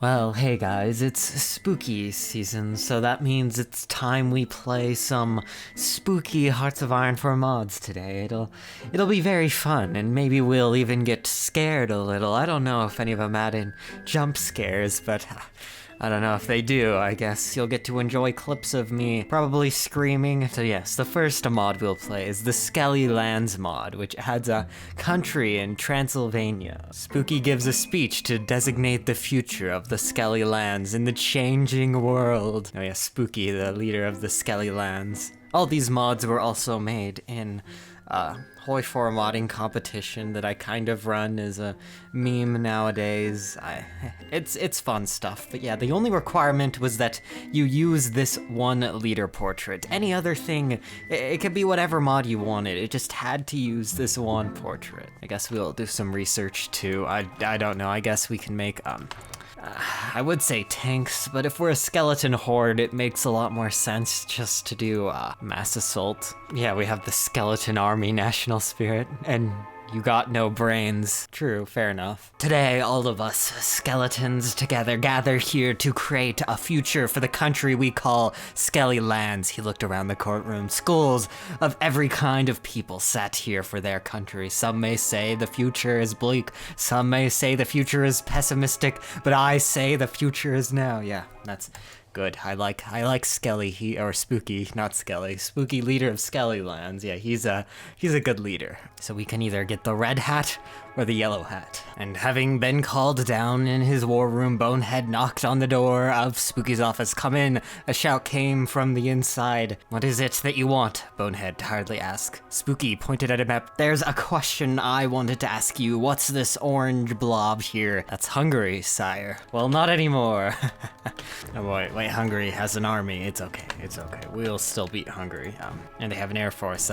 Well, hey guys, it's spooky season, so that means it's time we play some spooky Hearts of Iron 4 mods today. It'll be very fun, and maybe we'll even get scared a little. I don't know if any of them add in jump scares, but I don't know if they do. I guess you'll get to enjoy clips of me probably screaming. So yes, the first mod we'll play is the Skelly Lands mod, which adds a country in Transylvania. Spooky gives a speech to designate the future of the Skelly Lands in the changing world. Oh yeah, Spooky, the leader of the Skelly Lands. All these mods were also made in Hoi4 modding competition that I kind of run as a meme nowadays. It's fun stuff, but yeah, the only requirement was that you use this one leader portrait. Any other thing, it could be whatever mod you wanted, it just had to use this one portrait. I guess we'll do some research too. I don't know, I guess we can make, I would say tanks, but if we're a skeleton horde, it makes a lot more sense just to do mass assault. Yeah, we have the skeleton army national spirit, and you got no brains. True, fair enough. Today, all of us skeletons together gather here to create a future for the country we call Skelly Lands. He looked around the courtroom. Schools of every kind of people sat here for their country. Some may say the future is bleak. Some may say the future is pessimistic, but I say the future is now. Yeah, that's good. I like Skelly, or Spooky, not Skelly. Spooky, leader of Skelly Lands. Yeah, he's a good leader. So we can either get the red hat or the yellow hat. And having been called down in his war room, Bonehead knocked on the door of Spooky's office. "Come in." A shout came from the inside. "What is it that you want?" Bonehead tiredly asked. Spooky pointed at a map. "There's a question I wanted to ask you. What's this orange blob here?" "That's Hungary, sire." "Well, not anymore." Oh boy, wait, Hungary has an army. It's okay. We'll still beat Hungary. And they have an air force.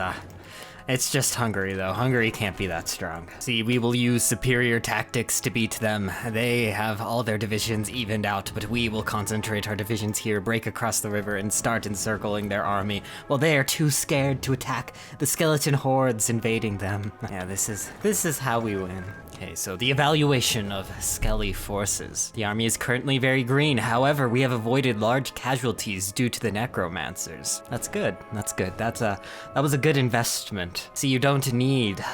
It's just Hungary, though. Hungary can't be that strong. See, we will use superior tactics to beat them. They have all their divisions evened out, but we will concentrate our divisions here, break across the river, and start encircling their army, while they are too scared to attack the skeleton hordes invading them. Yeah, this is how we win. Okay, so the evaluation of Skelly forces. The army is currently very green. However, we have avoided large casualties due to the necromancers. That's good. That was a good investment. See, you don't need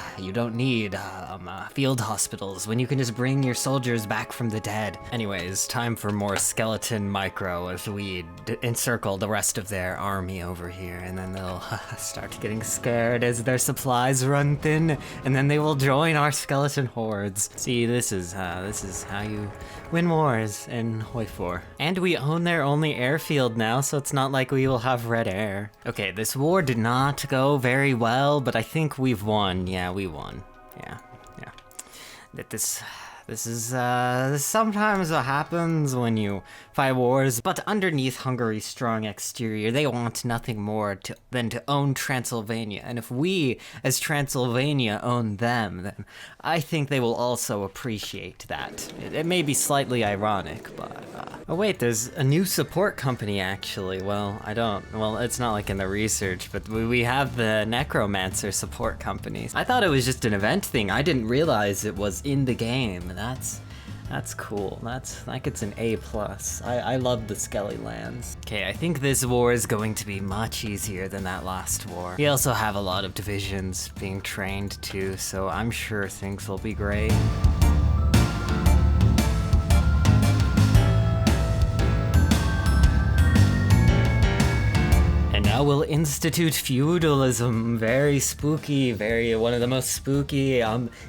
field hospitals when you can just bring your soldiers back from the dead. Anyways, time for more skeleton micro as we encircle the rest of their army over here, and then they'll start getting scared as their supplies run thin, and then they will join our skeleton horde. See, this is how you win wars in Hoi4. And we own their only airfield now, so it's not like we will have red air. Okay, this war did not go very well, but I think we've won. Yeah, we won. Yeah. This is sometimes what happens when you fight wars, but underneath Hungary's strong exterior, they want nothing more than to own Transylvania. And if we, as Transylvania, own them, then I think they will also appreciate that. It may be slightly ironic, but... Oh wait, there's a new support company, actually. Well, it's not like in the research, but we have the Necromancer support companies. I thought it was just an event thing. I didn't realize it was in the game. That's cool. That gets an A+. I love the Skelly Lands. Okay, I think this war is going to be much easier than that last war. We also have a lot of divisions being trained too, so I'm sure things will be great. Now we'll institute feudalism. Very spooky, one of the most spooky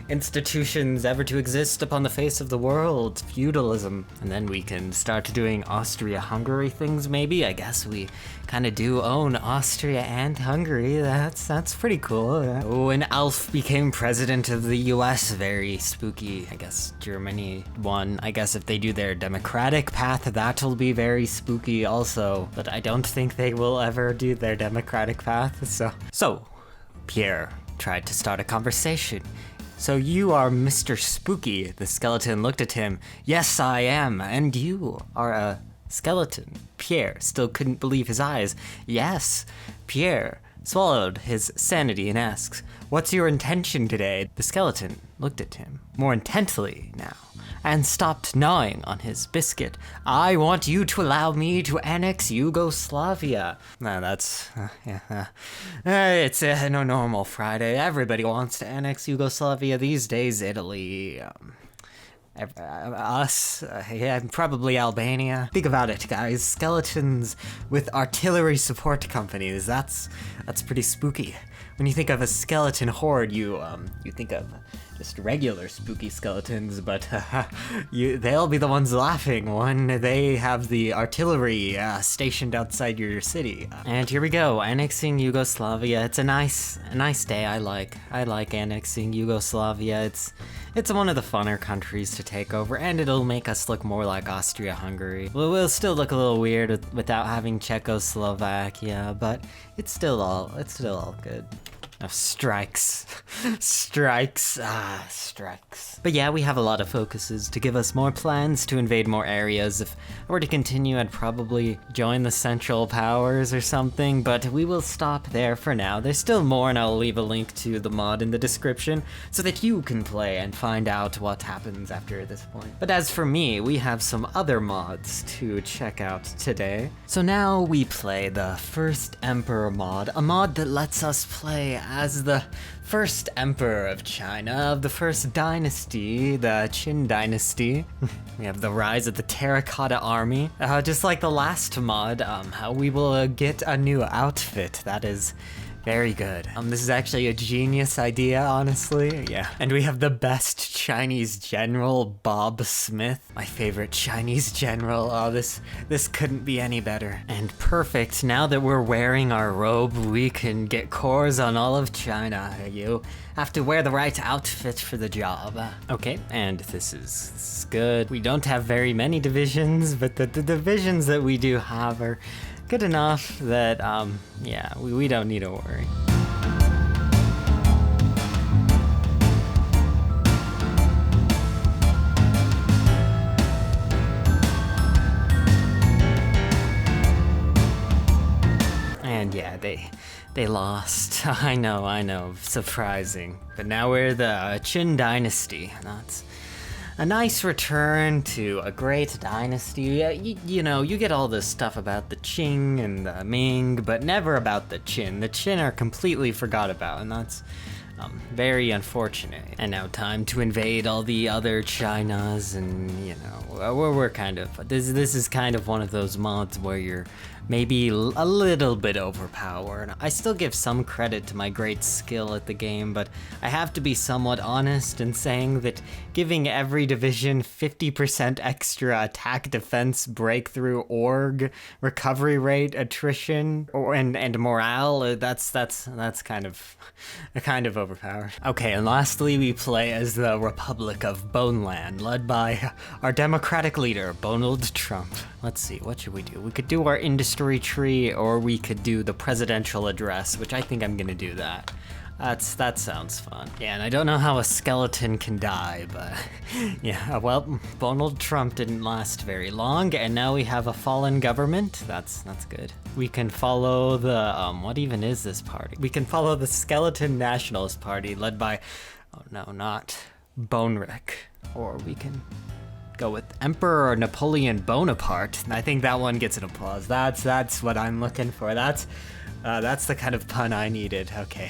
institutions ever to exist upon the face of the world. Feudalism. And then we can start doing Austria-Hungary things, maybe. I guess we kind of do own Austria and Hungary. That's pretty cool. Oh, and Alf became president of the US. Very spooky. I guess Germany won. I guess if they do their democratic path, that'll be very spooky also. But I don't think they will ever do their democratic path. So Pierre tried to start a conversation. "So you are Mr. Spooky?" The skeleton looked at him. "Yes, I am. And you are a skeleton?" Pierre still couldn't believe his eyes. "Yes." Pierre swallowed his sanity and asked, "What's your intention today?" The skeleton looked at him more intently now. and stopped gnawing on his biscuit. I want you to allow me to annex Yugoslavia. It's a normal Friday. Everybody wants to annex Yugoslavia these days. Italy, us, probably Albania. Think about it, guys. Skeletons with artillery support companies. That's pretty spooky. When you think of a skeleton horde, you think of just regular spooky skeletons, but they'll be the ones laughing when they have the artillery stationed outside your city. And here we go, annexing Yugoslavia. It's a nice day. I like annexing Yugoslavia. It's one of the funner countries to take over, and it'll make us look more like Austria-Hungary. We'll still look a little weird without having Czechoslovakia, but it's still all good. Oh, strikes. Strikes. But yeah, we have a lot of focuses to give us more plans to invade more areas. If I were to continue, I'd probably join the Central Powers or something, but we will stop there for now. There's still more, and I'll leave a link to the mod in the description so that you can play and find out what happens after this point. But as for me, we have some other mods to check out today. So now we play the First Emperor mod, a mod that lets us play as the first emperor of China, of the first dynasty, the Qin Dynasty. We have the rise of the Terracotta Army. Just like the last mod, we will get a new outfit. That is very good. This is actually a genius idea, honestly. Yeah. And we have the best Chinese general, Bob Smith. My favorite Chinese general. Oh, this couldn't be any better. And perfect. Now that we're wearing our robe, we can get cores on all of China. You have to wear the right outfit for the job. Okay, and this is good. We don't have very many divisions, but the divisions that we do have are good enough that, yeah, we don't need to worry. And yeah, they lost. I know, surprising. But now we're the Qin Dynasty. That's a nice return to a great dynasty. You know, you get all this stuff about the Qing and the Ming, but never about the Qin. The Qin are completely forgot about, and that's very unfortunate. And now time to invade all the other Chinas, and you know, we're kind of, this is kind of one of those mods where you're maybe a little bit overpowered. I still give some credit to my great skill at the game, but I have to be somewhat honest in saying that giving every division 50% extra attack, defense, breakthrough, org, recovery rate, attrition, and morale, that's kind of overpowered. Okay, and lastly we play as the Republic of Boneland, led by our democratic leader, Donald Trump. Let's see, what should we do? We could do our industry tree, or we could do the presidential address, which I think I'm gonna do that. That sounds fun. Yeah, and I don't know how a skeleton can die, but yeah, well, Donald Trump didn't last very long, and now we have a fallen government. That's good. We can follow the, what even is this party? We can follow the Skeleton Nationalist Party, led by, oh no, not Bonerick. Or we can go with Emperor Napoleon Bonaparte. I think that one gets an applause. That's what I'm looking for. That's the kind of pun I needed.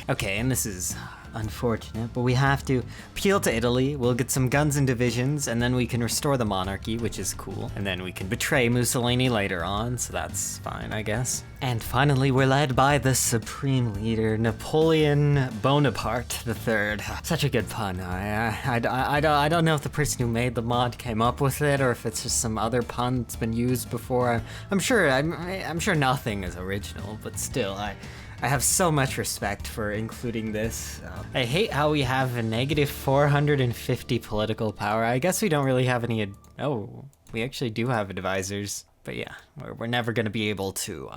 Okay, and this is unfortunate, but we have to appeal to Italy. We'll get some guns and divisions, and then we can restore the monarchy, which is cool. And then we can betray Mussolini later on, so that's fine, I guess. And finally, we're led by the supreme leader, Napoleon Bonaparte III. Such a good pun. I don't know if the person who made the mod came up with it, or if it's just some other pun that's been used before. I'm sure nothing is original, but still, I have so much respect for including this. I hate how we have a negative 450 political power. I guess we don't really have any. Oh, we actually do have advisors, but yeah, we're never going to be able to.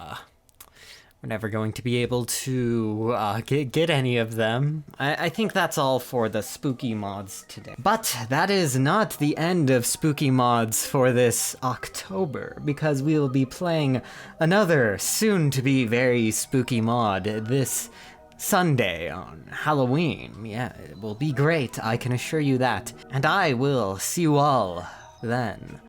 We're never going to be able to get any of them. I think that's all for the spooky mods today. But that is not the end of spooky mods for this October, because we will be playing another soon-to-be very spooky mod this Sunday on Halloween. Yeah, it will be great, I can assure you that. And I will see you all then.